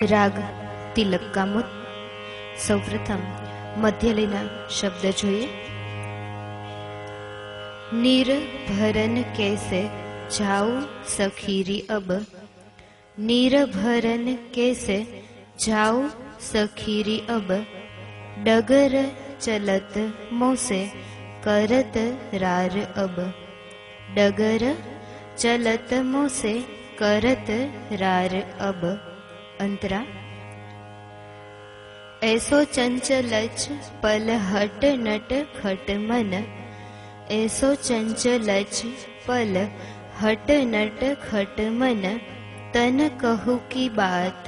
રાગ તિલક કામુત। સૌપ્રથમ મધ્યલયના શબ્દ જોઈએ। निर्भरन कैसे जाऊं सखीरी अब, निर्भरन कैसे जाऊं सखीरी अब, डगर चलत मोसे करत रार अब, डगर चलत मोसे करत रार अब। अंतरा। ऐसो चंचलच पल हट नट खट मन, ऐसो चंचलच पल हट नट खट मन, तन कहू की बात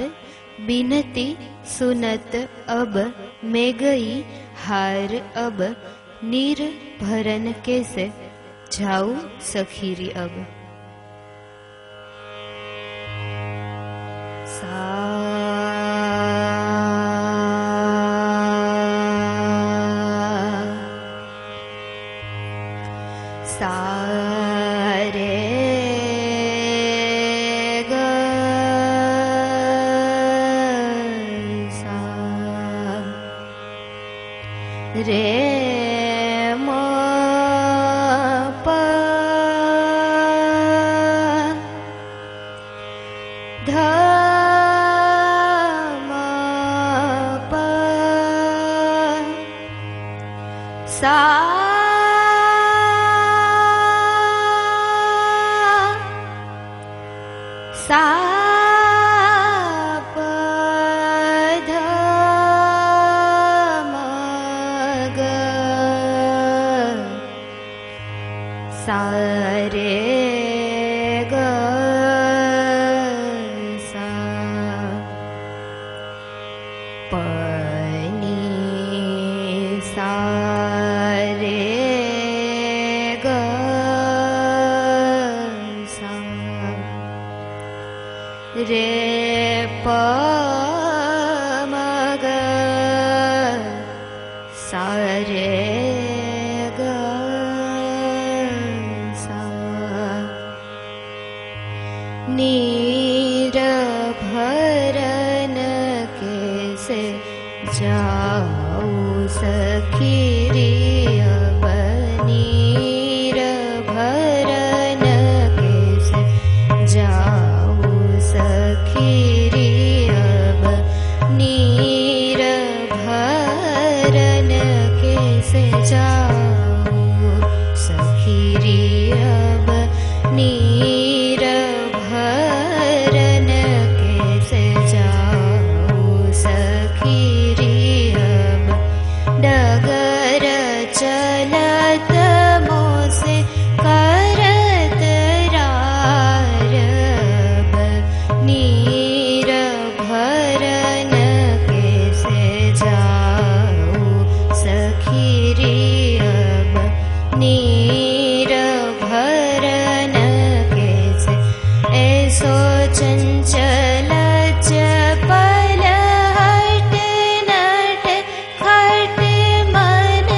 बिनती सुनत अब, मैं गई हार अब, निर्भरन कैसे जाऊं सखीरी अब। सारे ग सा रे म प ध म प सा सा प ध म ग सा रे ग सा प नी सा रे ग सा रे प म ग सा रे ग सा। निर्भरन कैसे जाऊं सखीरी अब, निर्भरन कैसे जाऊं सखीरी अब, निर्भरन कैसे जाऊं सखीरी अब, निर्भरन कैसे जाऊं सखीरी अब, डगर चलत मोसे करत रार अब, निर्भरन कैसे जाऊं सखीरी अब, निर्भरन कैसे। ऐसो चंचलच पल हट नट खट मन,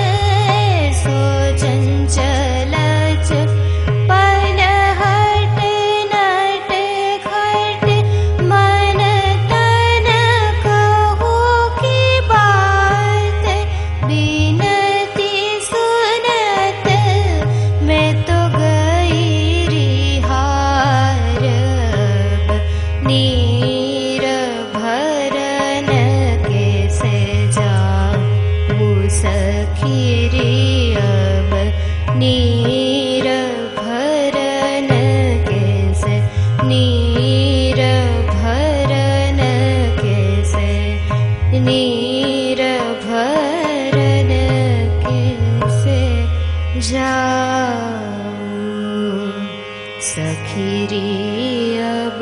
ऐसो चंचलच पल हट नट खट मन, तन कहू की बात बिनती सुनत, मैं तो गई रिहार अब, निर्भरन कैसे जाऊं सखीरी अब, निर्भरन कैसे, निर्भरन कैसे, निर्भरन कैसे जाऊं सखीरी अब।